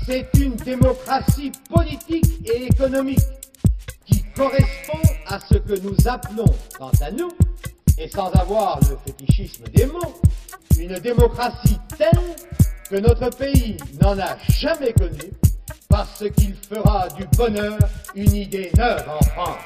C'est une démocratie politique et économique qui correspond à ce que nous appelons, quant à nous, et sans avoir le fétichisme des mots, une démocratie telle que notre pays n'en a jamais connue, parce qu'il fera du bonheur une idée neuve en France.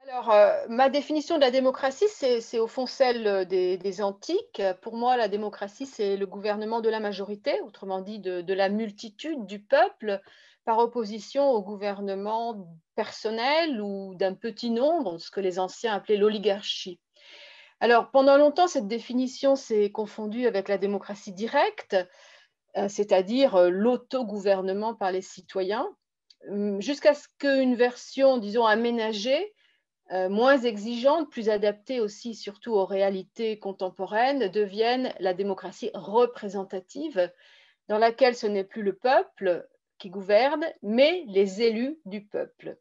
Alors, ma définition de la démocratie, c'est au fond celle des antiques. Pour moi, la démocratie, c'est le gouvernement de la majorité, autrement dit de la multitude, du peuple, par opposition au gouvernement personnel ou d'un petit nombre, ce que les anciens appelaient l'oligarchie. Alors, pendant longtemps, cette définition s'est confondue avec la démocratie directe, c'est-à-dire l'autogouvernement par les citoyens, jusqu'à ce qu'une version, disons, aménagée, moins exigeante, plus adaptée aussi surtout aux réalités contemporaines, devienne la démocratie représentative, dans laquelle ce n'est plus le peuple qui gouverne, mais les élus du peuple.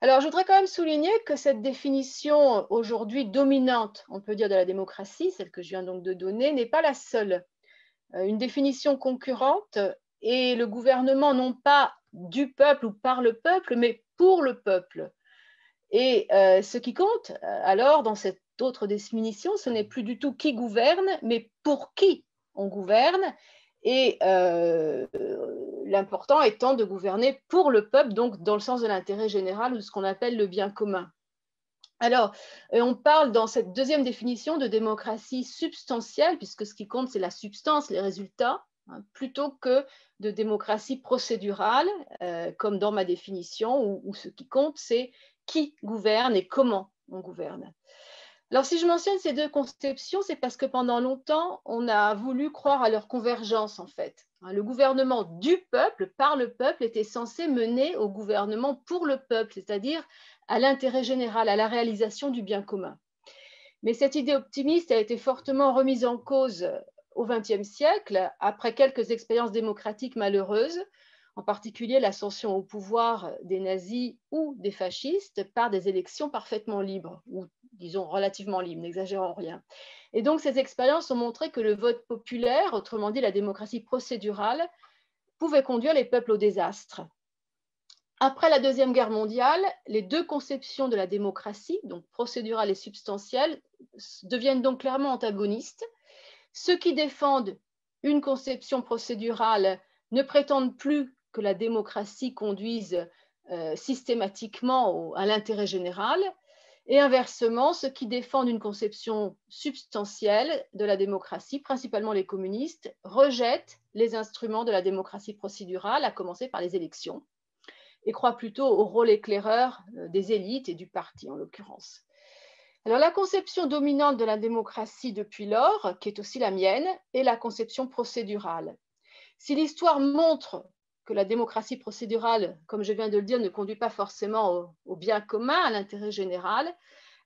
Alors, je voudrais quand même souligner que cette définition aujourd'hui dominante, on peut dire, de la démocratie, celle que je viens donc de donner, n'est pas la seule. Une définition concurrente est le gouvernement non pas du peuple ou par le peuple, mais pour le peuple. Et ce qui compte, alors, dans cette autre définition, ce n'est plus du tout qui gouverne, mais pour qui on gouverne. Et l'important étant de gouverner pour le peuple, donc dans le sens de l'intérêt général ou de ce qu'on appelle le bien commun. Alors, on parle dans cette deuxième définition de démocratie substantielle, puisque ce qui compte, c'est la substance, les résultats, hein, plutôt que de démocratie procédurale, comme dans ma définition, où ce qui compte, c'est qui gouverne et comment on gouverne. Alors, si je mentionne ces deux conceptions, c'est parce que pendant longtemps, on a voulu croire à leur convergence, en fait. Le gouvernement du peuple, par le peuple, était censé mener au gouvernement pour le peuple, c'est-à-dire à l'intérêt général, à la réalisation du bien commun. Mais cette idée optimiste a été fortement remise en cause au XXe siècle, après quelques expériences démocratiques malheureuses, en particulier l'ascension au pouvoir des nazis ou des fascistes par des élections parfaitement libres, ou disons relativement libres, n'exagérons rien. Et donc ces expériences ont montré que le vote populaire, autrement dit la démocratie procédurale, pouvait conduire les peuples au désastre. Après la Deuxième Guerre mondiale, les deux conceptions de la démocratie, donc procédurale et substantielle, deviennent donc clairement antagonistes. Ceux qui défendent une conception procédurale ne prétendent plus que la démocratie conduise systématiquement à l'intérêt général, et inversement, ceux qui défendent une conception substantielle de la démocratie, principalement les communistes, rejettent les instruments de la démocratie procédurale, à commencer par les élections, et croient plutôt au rôle éclaireur des élites et du parti en l'occurrence. Alors la conception dominante de la démocratie depuis lors, qui est aussi la mienne, est la conception procédurale. Si l'histoire montre que la démocratie procédurale, comme je viens de le dire, ne conduit pas forcément au bien commun, à l'intérêt général,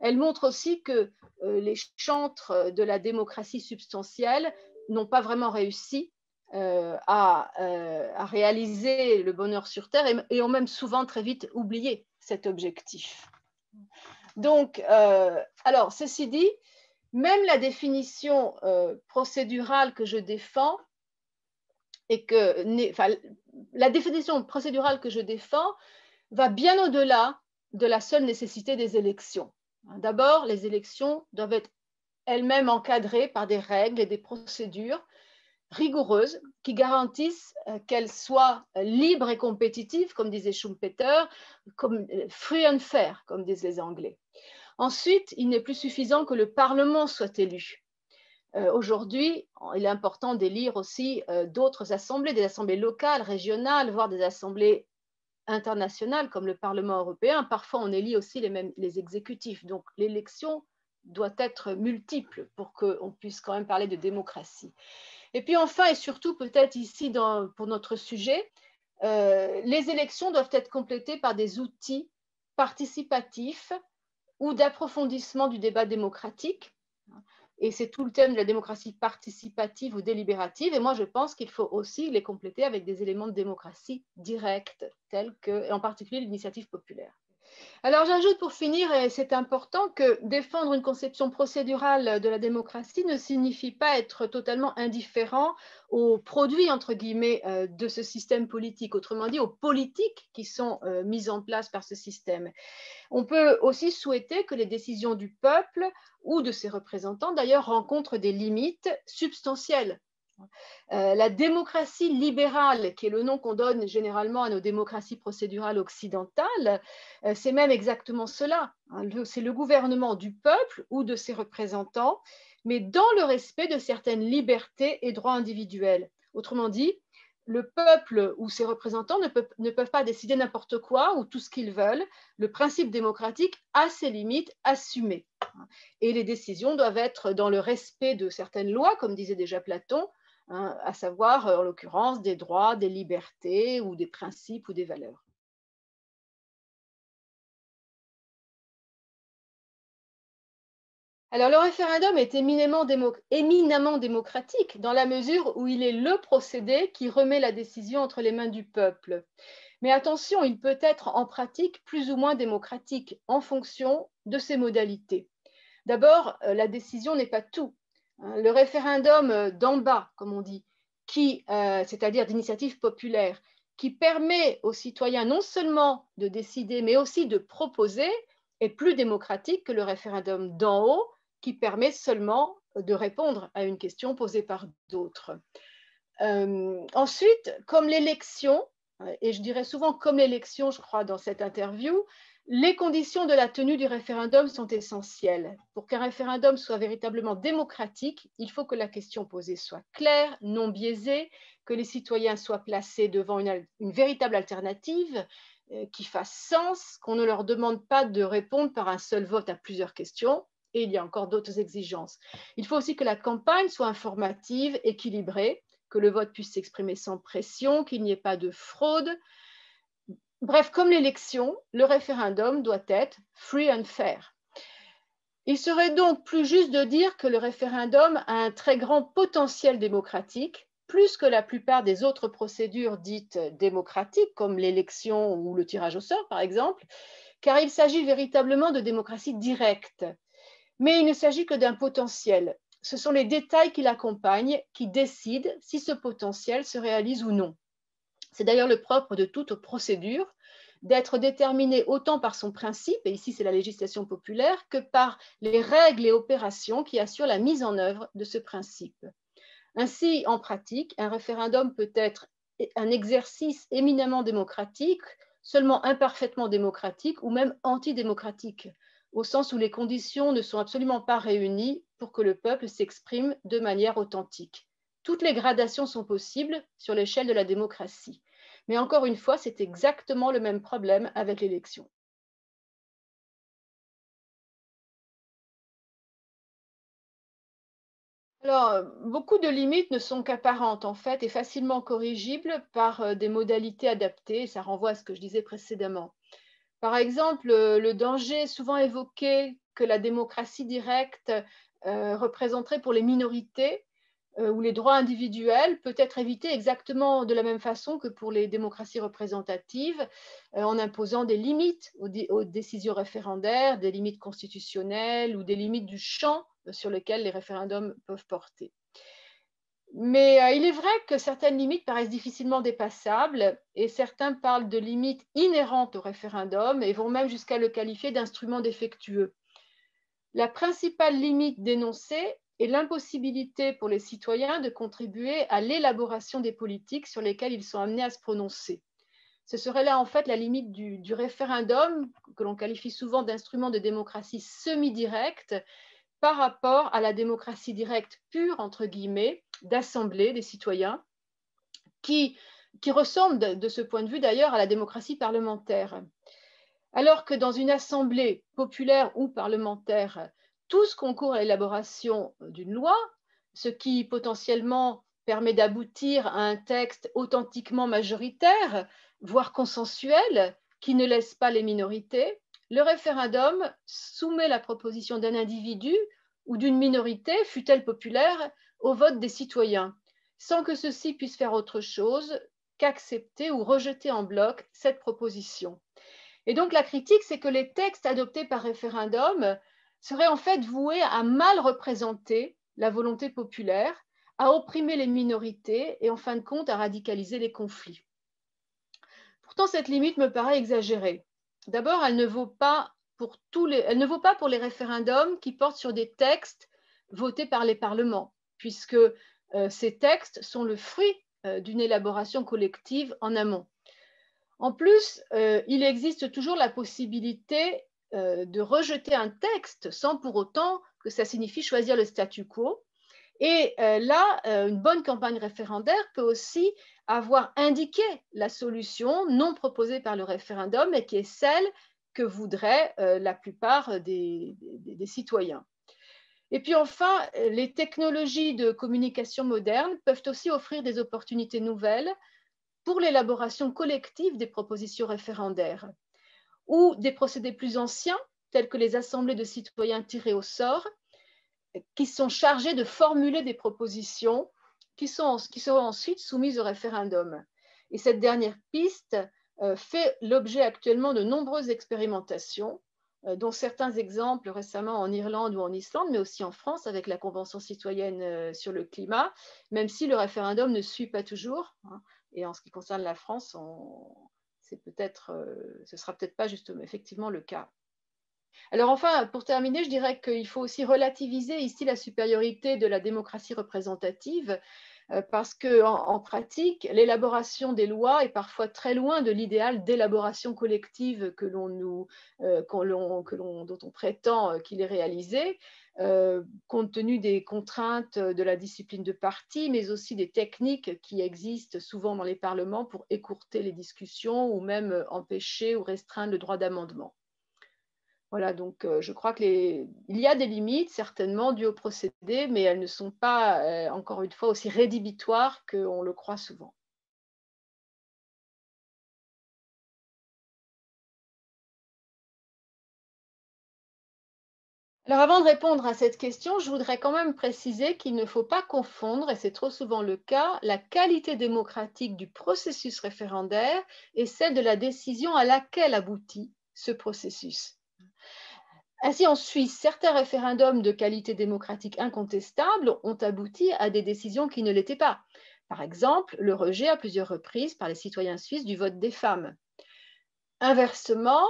elle montre aussi que les chantres de la démocratie substantielle n'ont pas vraiment réussi à réaliser le bonheur sur Terre et ont même souvent très vite oublié cet objectif. Donc, alors, ceci dit, même la définition procédurale que je défends la définition procédurale que je défends va bien au-delà de la seule nécessité des élections. D'abord, les élections doivent être elles-mêmes encadrées par des règles et des procédures rigoureuses qui garantissent qu'elles soient libres et compétitives, comme disait Schumpeter, comme free and fair, comme disent les Anglais. Ensuite, il n'est plus suffisant que le Parlement soit élu. Aujourd'hui, il est important d'élire aussi d'autres assemblées, des assemblées locales, régionales, voire des assemblées internationales comme le Parlement européen. Parfois, on élit aussi les exécutifs. Donc, l'élection doit être multiple pour qu'on puisse quand même parler de démocratie. Et puis enfin, et surtout peut-être ici pour notre sujet, les élections doivent être complétées par des outils participatifs ou d'approfondissement du débat démocratique. Et c'est tout le thème de la démocratie participative ou délibérative. Et moi, je pense qu'il faut aussi les compléter avec des éléments de démocratie directe, tels que, et en particulier l'initiative populaire. Alors j'ajoute pour finir, et c'est important, que défendre une conception procédurale de la démocratie ne signifie pas être totalement indifférent aux produits, entre guillemets, de ce système politique, autrement dit aux politiques qui sont mises en place par ce système. On peut aussi souhaiter que les décisions du peuple ou de ses représentants, d'ailleurs, rencontrent des limites substantielles. La démocratie libérale, qui est le nom qu'on donne généralement à nos démocraties procédurales occidentales, c'est même exactement cela. C'est le gouvernement du peuple ou de ses représentants, mais dans le respect de certaines libertés et droits individuels. Autrement dit, le peuple ou ses représentants ne peuvent pas décider n'importe quoi ou tout ce qu'ils veulent. Le principe démocratique a ses limites assumées. Et les décisions doivent être dans le respect de certaines lois, comme disait déjà Platon, à savoir, en l'occurrence, des droits, des libertés ou des principes ou des valeurs. Alors, le référendum est éminemment démocratique dans la mesure où il est le procédé qui remet la décision entre les mains du peuple. Mais attention, il peut être en pratique plus ou moins démocratique en fonction de ses modalités. D'abord, la décision n'est pas tout. Le référendum d'en bas, comme on dit, c'est-à-dire d'initiative populaire, qui permet aux citoyens non seulement de décider, mais aussi de proposer, est plus démocratique que le référendum d'en haut, qui permet seulement de répondre à une question posée par d'autres. Ensuite, comme l'élection, et je dirais souvent comme l'élection, je crois, dans cette interview, les conditions de la tenue du référendum sont essentielles. Pour qu'un référendum soit véritablement démocratique, il faut que la question posée soit claire, non biaisée, que les citoyens soient placés devant une véritable alternative qui fasse sens, qu'on ne leur demande pas de répondre par un seul vote à plusieurs questions, et il y a encore d'autres exigences. Il faut aussi que la campagne soit informative, équilibrée, que le vote puisse s'exprimer sans pression, qu'il n'y ait pas de fraude. Bref, comme l'élection, le référendum doit être free and fair. Il serait donc plus juste de dire que le référendum a un très grand potentiel démocratique, plus que la plupart des autres procédures dites démocratiques, comme l'élection ou le tirage au sort, par exemple, car il s'agit véritablement de démocratie directe. Mais il ne s'agit que d'un potentiel. Ce sont les détails qui l'accompagnent qui décident si ce potentiel se réalise ou non. C'est d'ailleurs le propre de toute procédure d'être déterminée autant par son principe, et ici c'est la législation populaire, que par les règles et opérations qui assurent la mise en œuvre de ce principe. Ainsi, en pratique, un référendum peut être un exercice éminemment démocratique, seulement imparfaitement démocratique ou même antidémocratique, au sens où les conditions ne sont absolument pas réunies pour que le peuple s'exprime de manière authentique. Toutes les gradations sont possibles sur l'échelle de la démocratie. Mais encore une fois, c'est exactement le même problème avec l'élection. Alors, beaucoup de limites ne sont qu'apparentes en fait et facilement corrigibles par des modalités adaptées. Ça renvoie à ce que je disais précédemment. Par exemple, le danger souvent évoqué que la démocratie directe représenterait pour les minorités ou les droits individuels peut être évité exactement de la même façon que pour les démocraties représentatives, en imposant des limites aux décisions référendaires, des limites constitutionnelles ou des limites du champ sur lequel les référendums peuvent porter. Mais il est vrai que certaines limites paraissent difficilement dépassables et certains parlent de limites inhérentes au référendum et vont même jusqu'à le qualifier d'instrument défectueux. La principale limite dénoncée est l'impossibilité pour les citoyens de contribuer à l'élaboration des politiques sur lesquelles ils sont amenés à se prononcer. Ce serait là en fait la limite du référendum, que l'on qualifie souvent d'instrument de démocratie semi-directe, par rapport à la démocratie directe pure, entre guillemets, d'assemblée des citoyens, qui ressemble de ce point de vue d'ailleurs à la démocratie parlementaire. Alors que dans une assemblée populaire ou parlementaire, tous concourent à l'élaboration d'une loi, ce qui potentiellement permet d'aboutir à un texte authentiquement majoritaire, voire consensuel, qui ne laisse pas les minorités, le référendum soumet la proposition d'un individu ou d'une minorité, fût-elle populaire, au vote des citoyens, sans que ceux-ci puissent faire autre chose qu'accepter ou rejeter en bloc cette proposition. Et donc la critique, c'est que les textes adoptés par référendum seraient en fait voués à mal représenter la volonté populaire, à opprimer les minorités et en fin de compte à radicaliser les conflits. Pourtant, cette limite me paraît exagérée. D'abord, elle ne vaut pas pour les référendums qui portent sur des textes votés par les parlements, puisque ces textes sont le fruit d'une élaboration collective en amont. En plus, il existe toujours la possibilité de rejeter un texte sans pour autant que ça signifie choisir le statu quo. Et là, une bonne campagne référendaire peut aussi avoir indiqué la solution non proposée par le référendum et qui est celle que voudraient la plupart des citoyens. Et puis enfin, les technologies de communication modernes peuvent aussi offrir des opportunités nouvelles pour l'élaboration collective des propositions référendaires ou des procédés plus anciens, tels que les assemblées de citoyens tirés au sort, qui sont chargés de formuler des propositions qui seront ensuite soumises au référendum. Et cette dernière piste fait l'objet actuellement de nombreuses expérimentations, dont certains exemples récemment en Irlande ou en Islande, mais aussi en France avec la Convention citoyenne sur le climat, même si le référendum ne suit pas toujours. Et en ce qui concerne la France, ce sera peut-être pas justement effectivement le cas. Alors enfin, pour terminer, je dirais qu'il faut aussi relativiser ici la supériorité de la démocratie représentative parce qu'en pratique, l'élaboration des lois est parfois très loin de l'idéal d'élaboration collective dont on prétend qu'il est réalisé, compte tenu des contraintes de la discipline de parti, mais aussi des techniques qui existent souvent dans les parlements pour écourter les discussions ou même empêcher ou restreindre le droit d'amendement. Voilà, donc je crois qu'il y a des limites certainement dues au procédé, mais elles ne sont pas, encore une fois, aussi rédhibitoires qu'on le croit souvent. Alors avant de répondre à cette question, je voudrais quand même préciser qu'il ne faut pas confondre, et c'est trop souvent le cas, la qualité démocratique du processus référendaire et celle de la décision à laquelle aboutit ce processus. Ainsi, en Suisse, certains référendums de qualité démocratique incontestable ont abouti à des décisions qui ne l'étaient pas. Par exemple, le rejet à plusieurs reprises par les citoyens suisses du vote des femmes. Inversement,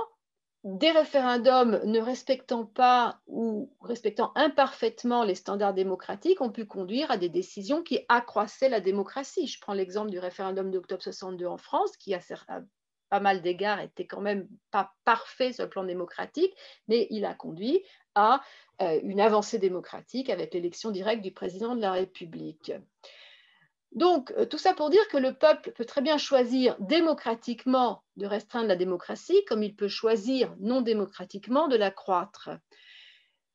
des référendums ne respectant pas ou respectant imparfaitement les standards démocratiques ont pu conduire à des décisions qui accroissaient la démocratie. Je prends l'exemple du référendum d'octobre 62 en France, qui a pas mal d'égards était quand même pas parfait sur le plan démocratique, mais il a conduit à une avancée démocratique avec l'élection directe du président de la République. Donc, tout ça pour dire que le peuple peut très bien choisir démocratiquement de restreindre la démocratie, comme il peut choisir non démocratiquement de l'accroître.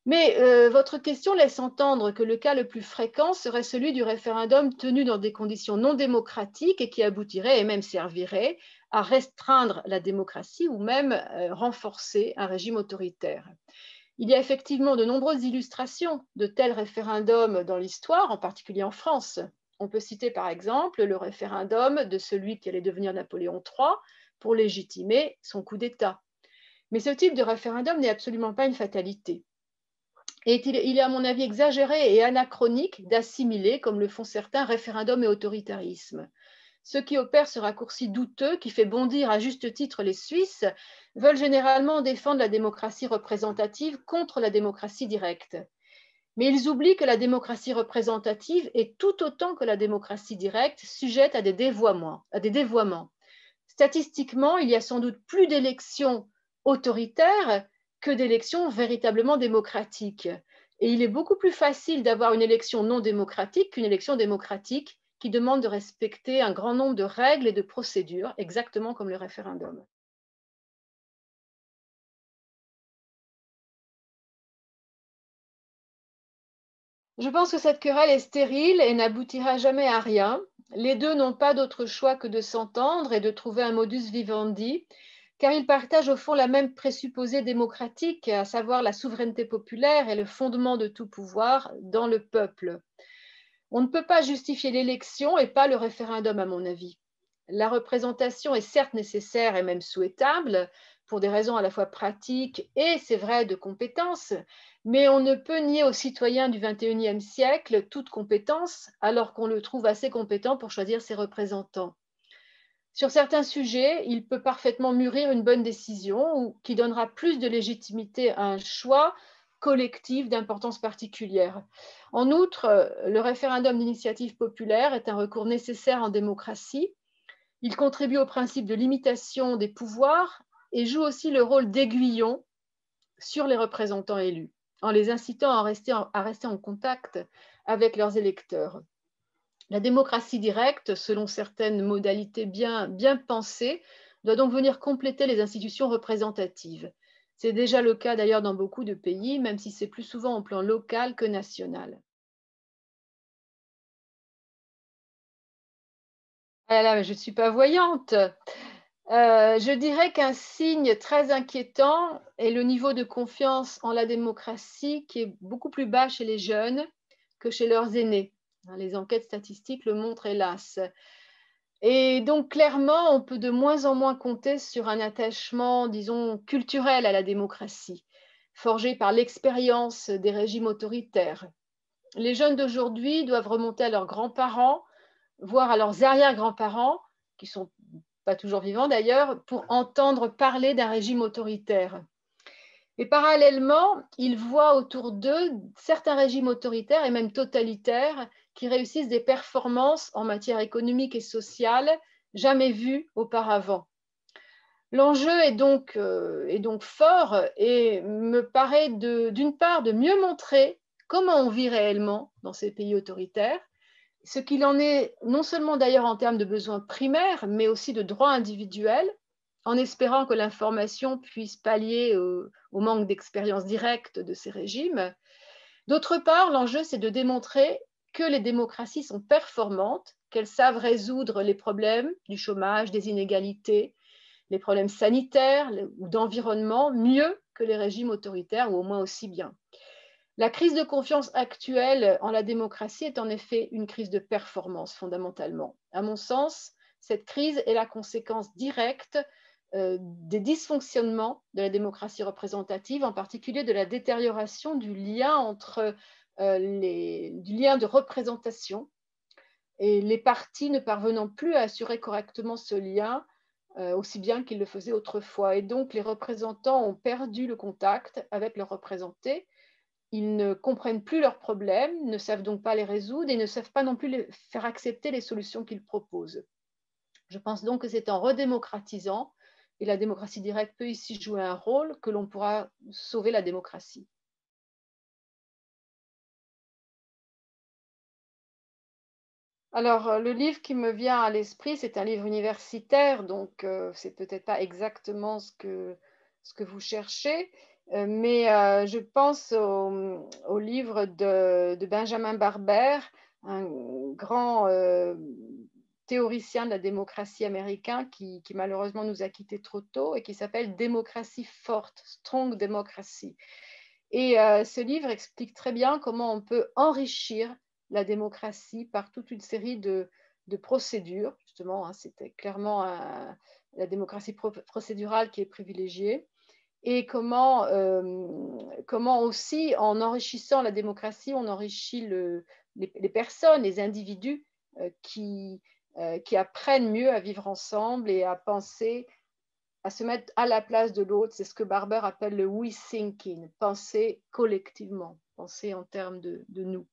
Mais votre question laisse entendre que le cas le plus fréquent serait celui du référendum tenu dans des conditions non démocratiques et qui aboutirait et même servirait à restreindre la démocratie ou même renforcer un régime autoritaire. Il y a effectivement de nombreuses illustrations de tels référendums dans l'histoire, en particulier en France. On peut citer par exemple le référendum de celui qui allait devenir Napoléon III pour légitimer son coup d'État. Mais ce type de référendum n'est absolument pas une fatalité. Et il est à mon avis exagéré et anachronique d'assimiler, comme le font certains, référendum et autoritarisme. Ceux qui opèrent ce raccourci douteux qui fait bondir à juste titre les Suisses veulent généralement défendre la démocratie représentative contre la démocratie directe. Mais ils oublient que la démocratie représentative est tout autant que la démocratie directe sujette à des dévoiements. Statistiquement, il y a sans doute plus d'élections autoritaires que d'élections véritablement démocratiques. Et il est beaucoup plus facile d'avoir une élection non démocratique qu'une élection démocratique qui demande de respecter un grand nombre de règles et de procédures, exactement comme le référendum. Je pense que cette querelle est stérile et n'aboutira jamais à rien. Les deux n'ont pas d'autre choix que de s'entendre et de trouver un modus vivendi, car ils partagent au fond la même présupposée démocratique, à savoir la souveraineté populaire et le fondement de tout pouvoir dans le peuple. On ne peut pas justifier l'élection et pas le référendum, à mon avis. La représentation est certes nécessaire et même souhaitable, pour des raisons à la fois pratiques et, c'est vrai, de compétences, mais on ne peut nier aux citoyens du XXIe siècle toute compétence, alors qu'on le trouve assez compétent pour choisir ses représentants. Sur certains sujets, il peut parfaitement mûrir une bonne décision qui donnera plus de légitimité à un choix collectif d'importance particulière. En outre, le référendum d'initiative populaire est un recours nécessaire en démocratie. Il contribue au principe de limitation des pouvoirs et joue aussi le rôle d'aiguillon sur les représentants élus, en les incitant à rester en contact avec leurs électeurs. La démocratie directe, selon certaines modalités bien pensées, doit donc venir compléter les institutions représentatives. C'est déjà le cas d'ailleurs dans beaucoup de pays, même si c'est plus souvent au plan local que national. Ah là, je ne suis pas voyante. Je dirais qu'un signe très inquiétant est le niveau de confiance en la démocratie qui est beaucoup plus bas chez les jeunes que chez leurs aînés. Les enquêtes statistiques le montrent, hélas. Et donc, clairement, on peut de moins en moins compter sur un attachement, disons, culturel à la démocratie, forgé par l'expérience des régimes autoritaires. Les jeunes d'aujourd'hui doivent remonter à leurs grands-parents, voire à leurs arrière-grands-parents, qui ne sont pas toujours vivants d'ailleurs, pour entendre parler d'un régime autoritaire. Et parallèlement, ils voient autour d'eux certains régimes autoritaires et même totalitaires qui réussissent des performances en matière économique et sociale jamais vues auparavant. L'enjeu est donc fort et me paraît d'une part de mieux montrer comment on vit réellement dans ces pays autoritaires, ce qu'il en est non seulement d'ailleurs en termes de besoins primaires, mais aussi de droits individuels, en espérant que l'information puisse pallier au manque d'expérience directe de ces régimes. D'autre part, l'enjeu, c'est de démontrer que les démocraties sont performantes, qu'elles savent résoudre les problèmes du chômage, des inégalités, les problèmes sanitaires ou d'environnement mieux que les régimes autoritaires, ou au moins aussi bien. La crise de confiance actuelle en la démocratie est en effet une crise de performance fondamentalement. À mon sens, cette crise est la conséquence directe des dysfonctionnements de la démocratie représentative, en particulier de la détérioration du lien du lien de représentation et les partis ne parvenant plus à assurer correctement ce lien aussi bien qu'ils le faisaient autrefois. Et donc, les représentants ont perdu le contact avec leurs représentés. Ils ne comprennent plus leurs problèmes, ne savent donc pas les résoudre et ne savent pas non plus faire accepter les solutions qu'ils proposent. Je pense donc que c'est en redémocratisant, et la démocratie directe peut ici jouer un rôle, que l'on pourra sauver la démocratie. Alors, le livre qui me vient à l'esprit, c'est un livre universitaire, donc c'est peut-être pas exactement ce que vous cherchez, mais je pense au livre de Benjamin Barber, un grand théoricien de la démocratie américain qui malheureusement nous a quittés trop tôt et qui s'appelle Démocratie forte, Strong Democracy. Et ce livre explique très bien comment on peut enrichir la démocratie par toute une série de procédures. Justement, hein, c'était clairement la démocratie procédurale qui est privilégiée. Et comment aussi, en enrichissant la démocratie, on enrichit les personnes, les individus qui apprennent mieux à vivre ensemble et à penser, à se mettre à la place de l'autre. C'est ce que Barber appelle le we thinking, penser collectivement, penser en termes de nous.